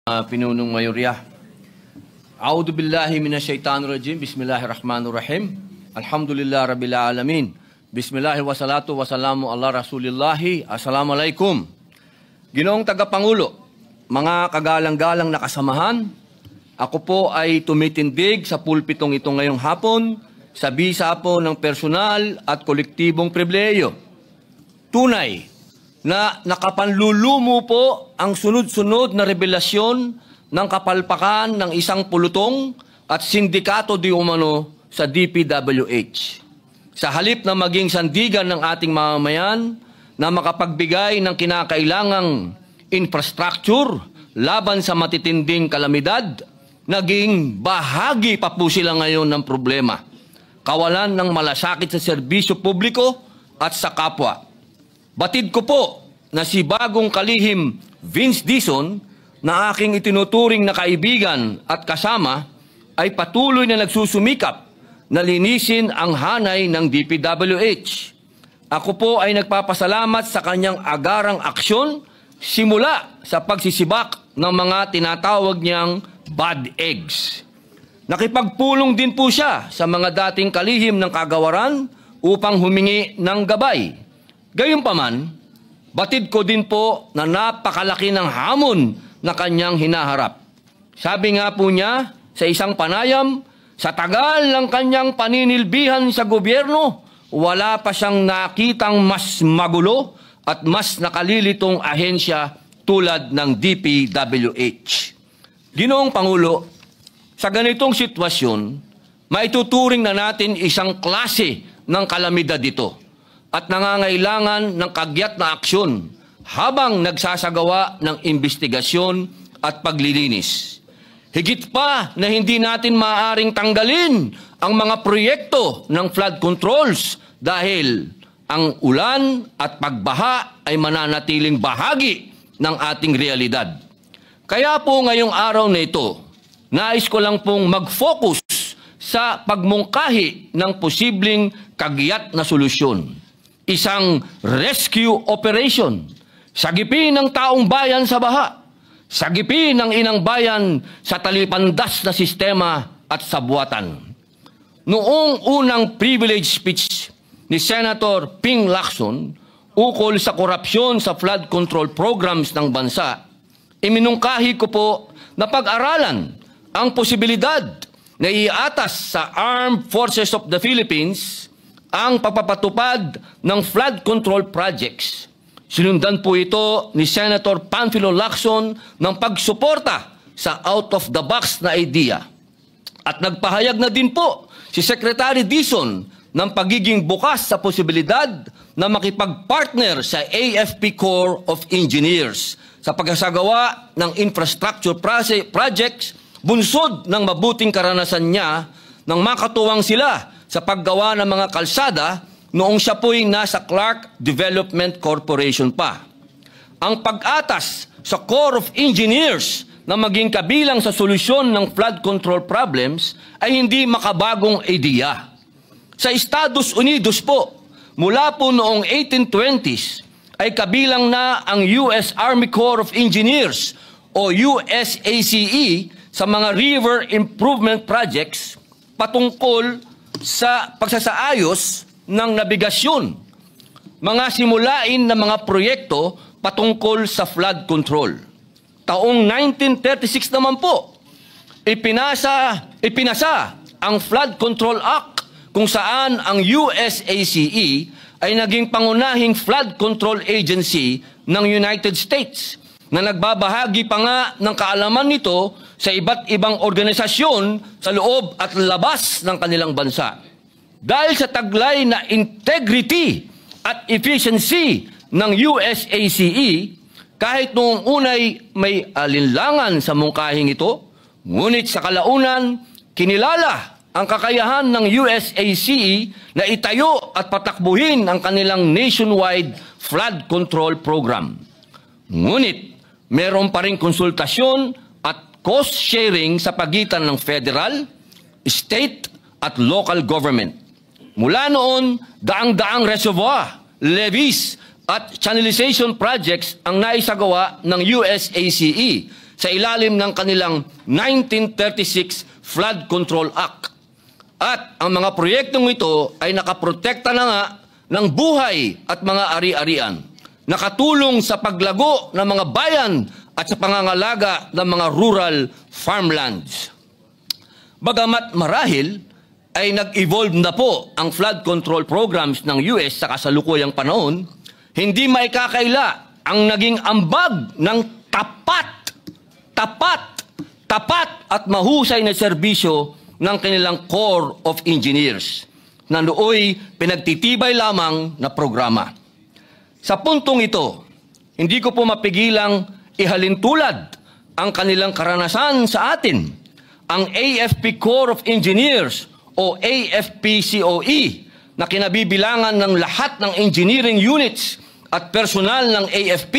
Pinunong mayorya. A'udhu billahi minasyaitanir rajim. Bismillahirrahmanirrahim. Alhamdulillah rabbil alamin. Bismillahi wassalatu wassalamu ala rasulillahi. Assalamualaikum. Ginoong tagapangulo, mga kagalang-galang na kasamahan, ako po ay tumitindig sa pulpitong ito ngayong hapon sa bisa po ng personal at kolektibong pribileyo. Tunay na nakapanlulumo po ang sunod-sunod na revelasyon ng kapalpakan ng isang pulutong at sindikato di umano sa DPWH. Sa halip na maging sandigan ng ating mamamayan na makapagbigay ng kinakailangang infrastructure laban sa matitinding kalamidad, naging bahagi pa po sila ngayon ng problema. Kawalan ng malasakit sa serbisyo publiko at sa kapwa. Batid ko po na si bagong kalihim Vince Dizon na aking itinuturing na kaibigan at kasama ay patuloy na nagsusumikap na linisin ang hanay ng DPWH. Ako po ay nagpapasalamat sa kanyang agarang aksyon simula sa pagsisibak ng mga tinatawag niyang bad eggs. Nakipagpulong din po siya sa mga dating kalihim ng kagawaran upang humingi ng gabay. Gayunpaman, batid ko din po na napakalaki ng hamon na kanyang hinaharap. Sabi nga po niya sa isang panayam, sa tagal ng kanyang paninilbihan sa gobyerno, wala pa siyang nakitang mas magulo at mas nakalilitong ahensya tulad ng DPWH. Ginoong Pangulo, sa ganitong sitwasyon, maituturing na natin isang klase ng kalamidad ito at nangangailangan ng kagyat na aksyon habang nagsasagawa ng investigasyon at paglilinis. Higit pa na hindi natin maaaring tanggalin ang mga proyekto ng flood controls dahil ang ulan at pagbaha ay mananatiling bahagi ng ating realidad. Kaya po ngayong araw na ito, nais ko lang pong mag-focus sa pagmungkahi ng posibleng kagyat na solusyon. Isang rescue operation. Sagipin ng taong bayan sa baha. Sagipin ng inang bayan sa talipandas na sistema at sabuatan. Noong unang privilege speech ni Senator Ping Lacson ukol sa korupsyon sa flood control programs ng bansa, iminungkahi ko po na pag-aralan ang posibilidad na iatas sa Armed Forces of the Philippines ang pagpapatupad ng flood control projects. Sinundan po ito ni Senator Panfilo Lacson ng pagsuporta sa out-of-the-box na idea. At nagpahayag na din po si Secretary Dizon ng pagiging bukas sa posibilidad na makipag-partner sa AFP Corps of Engineers sa pagsasagawa ng infrastructure projects bunsod ng mabuting karanasan niya nang makatuwang sila sa paggawa ng mga kalsada noong siya po'y nasa Clark Development Corporation pa. Ang pag-atas sa Corps of Engineers na maging kabilang sa solusyon ng flood control problems ay hindi makabagong ideya. Sa Estados Unidos po, mula po noong 1820s, ay kabilang na ang US Army Corps of Engineers o USACE sa mga river improvement projects patungkol sa pagsasaayos ng nabigasyon, mga simulain na mga proyekto patungkol sa flood control. Taong 1936 naman po, ipinasa ang Flood Control Act kung saan ang USACE ay naging pangunahing flood control agency ng United States na nagbabahagi pa nga ng kaalaman nito sa iba't ibang organisasyon sa loob at labas ng kanilang bansa. Dahil sa taglay na integrity at efficiency ng USACE, kahit noong unay may alinlangan sa mungkahing ito, ngunit sa kalaunan, kinilala ang kakayahan ng USACE na itayo at patakbuhin ang kanilang nationwide flood control program. Ngunit, meron pa rin konsultasyon at cost sharing sa pagitan ng federal, state at local government. Mula noon, daang-daang reservoir, levees at channelization projects ang naisagawa ng USACE sa ilalim ng kanilang 1936 Flood Control Act. At ang mga proyektong ito ay nakaprotekta na nga ng buhay at mga ari-arian, nakatulong sa paglago ng mga bayan at sa pangangalaga ng mga rural farmlands. Bagamat marahil ay nag-evolve na po ang flood control programs ng US sa kasalukuyang panahon, hindi maikakaila ang naging ambag ng tapat at mahusay na serbisyo ng kanilang Corps of Engineers na nooy pinagtitibay lamang na programa. Sa puntong ito, hindi ko po mapigilang ihalintulad ang kanilang karanasan sa atin. Ang AFP Corps of Engineers o AFP-COE na kinabibilangan ng lahat ng engineering units at personal ng AFP,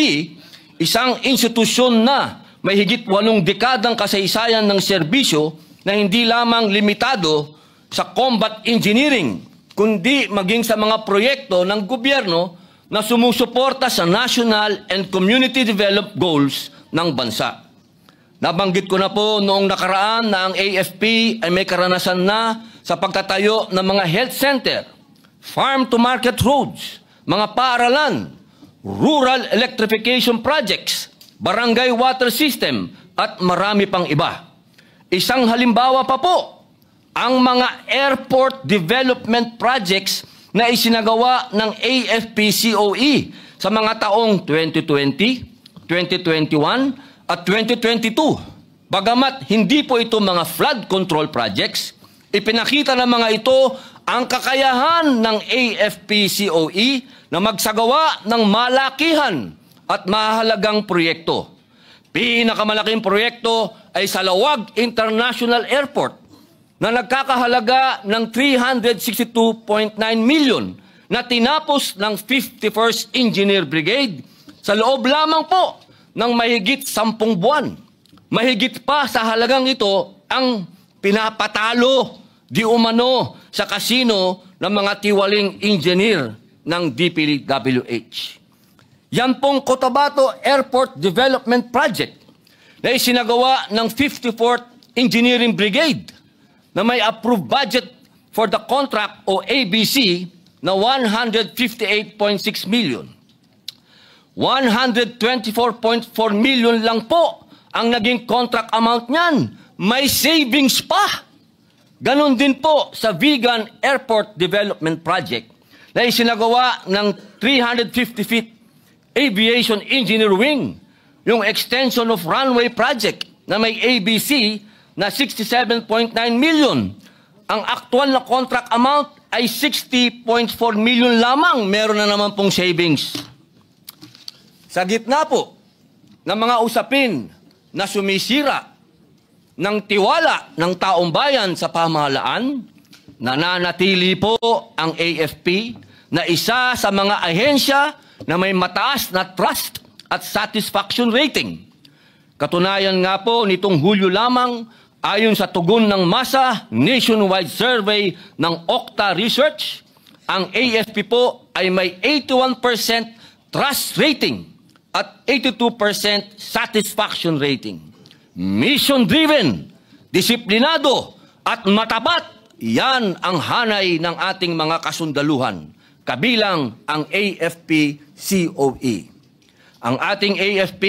isang institusyon na may higit 8 dekadang kasaysayan ng serbisyo na hindi lamang limitado sa combat engineering, kundi maging sa mga proyekto ng gobyerno na sumusuporta sa national and community development goals ng bansa. Nabanggit ko na po noong nakaraan na ang AFP ay may karanasan na sa pagtatayo ng mga health center, farm-to-market roads, mga paaralan, rural electrification projects, barangay water system, at marami pang iba. Isang halimbawa pa po, ang mga airport development projects na isinagawa ng AFP-COE sa mga taong 2020, 2021, at 2022. Bagamat hindi po ito mga flood control projects, ipinakita ng mga ito ang kakayahan ng AFP-COE na magsagawa ng malakihan at mahalagang proyekto. Pinakamalaking proyekto ay sa Lawag International Airport na nagkakahalaga ng 362.9 million na tinapos ng 51st Engineer Brigade sa loob lamang po ng mahigit 10 buwan. Mahigit pa sa halagang ito ang pinapatalo di umano sa kasino ng mga tiwaling engineer ng DPWH. Yan pong Cotabato Airport Development Project na isinagawa ng 54th Engineering Brigade na may approved budget for the contract o ABC na 158.6 million. 124.4 million lang po ang naging contract amount niyan. May savings pa. Ganon din po sa Vigan Airport Development Project na isinagawa ng 350 feet Aviation Engineer Wing, yung extension of runway project na may ABC na 67.9 million. Ang aktual na contract amount ay 60.4 million lamang. Meron na naman pong savings. Sa gitna po ng mga usapin na sumisira ng tiwala ng taong bayan sa pamahalaan, nananatili po ang AFP na isa sa mga ahensya na may mataas na trust at satisfaction rating. Katunayan nga po nitong Hulyo lamang, ayon sa tugon ng masa nationwide survey ng Okta Research, ang AFP po ay may 81% trust rating at 82% satisfaction rating. Mission-driven, disiplinado at matapat, yan ang hanay ng ating mga kasundaluhan, kabilang ang AFP-COE. Ang ating AFP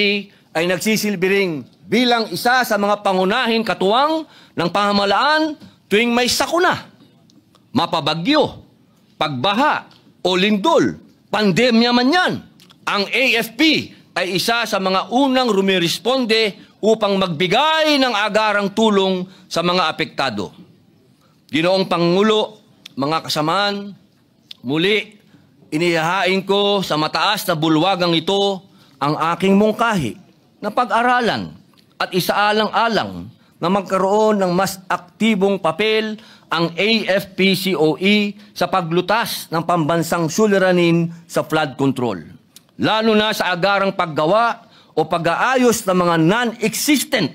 ay nagsisilbi ring bilang isa sa mga pangunahing katuwang ng pamahalaan tuwing may sakuna, mapabagyo, pagbaha o lindol, pandemya man yan. Ang AFP ay isa sa mga unang rumiresponde upang magbigay ng agarang tulong sa mga apektado. Ginoong Pangulo, mga kasamaan, muli inihahain ko sa mataas na bulwagang ito ang aking mungkahi na pag-aralan at isaalang-alang na magkaroon ng mas aktibong papel ang AFP-COE sa paglutas ng pambansang suliranin sa flood control, lalo na sa agarang paggawa o pag-aayos ng mga non-existent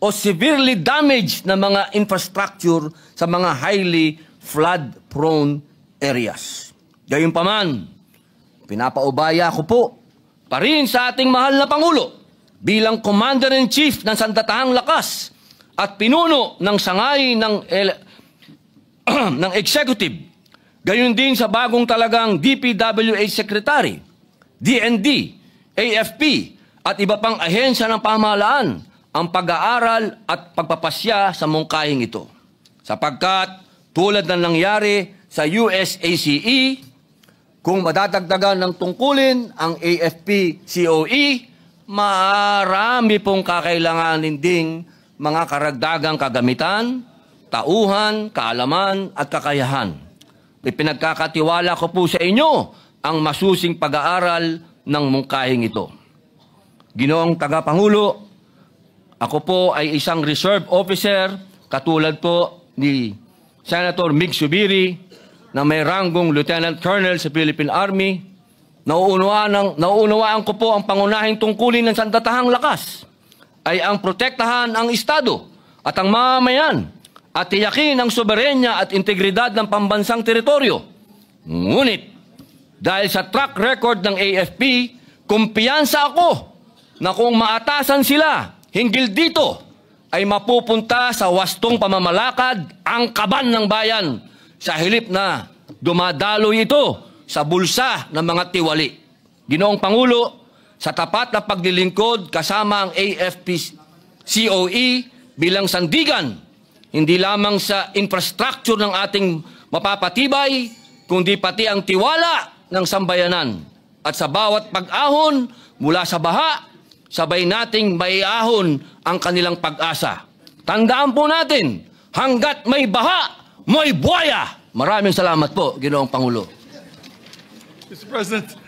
o severely damaged na mga infrastructure sa mga highly flood-prone areas. Gayunpaman, pinapaubaya ko po pa rin sa ating mahal na Pangulo, bilang Commander-in-Chief ng Sandatahang Lakas at pinuno ng sangay ng executive, gayon din sa bagong talagang DPWH Secretary, DND, AFP, at iba pang ahensya ng pamahalaan ang pag-aaral at pagpapasya sa mungkahing ito. Sapagkat tulad ng nangyari sa USACE, kung madadagdagan ng tungkulin ang AFP-COE, marami pong kakailanganin ding mga karagdagang kagamitan, tauhan, kaalaman at kakayahan. Ipinagkakatiwala ko po sa inyo ang masusing pag-aaral ng mungkahing ito. Ginoong Tagapangulo, ako po ay isang reserve officer katulad po ni Senator Mig Zubiri na may ranggong Lieutenant Colonel sa Philippine Army. Nauunawaan ko po ang pangunahing tungkulin ng Sandatahang Lakas ay ang protektahan ang Estado at ang mamamayan at tiyakin ang soberenya at integridad ng pambansang teritoryo. Ngunit, dahil sa track record ng AFP, kumpiyansa ako na kung maatasan sila hinggil dito, ay mapupunta sa wastong pamamalakad ang kaban ng bayan sa hilip na dumadaloy ito sa bulsa ng mga tiwali. Ginoong Pangulo, sa tapat na paglilingkod kasama ang AFP-COE bilang sandigan, hindi lamang sa infrastructure ng ating mapapatibay, kundi pati ang tiwala ng sambayanan. At sa bawat pag-ahon mula sa baha, sabay nating maiahon ang kanilang pag-asa. Tandaan po natin, hanggat may baha, may buhaya. Maraming salamat po, Ginoong Pangulo. Mr. President.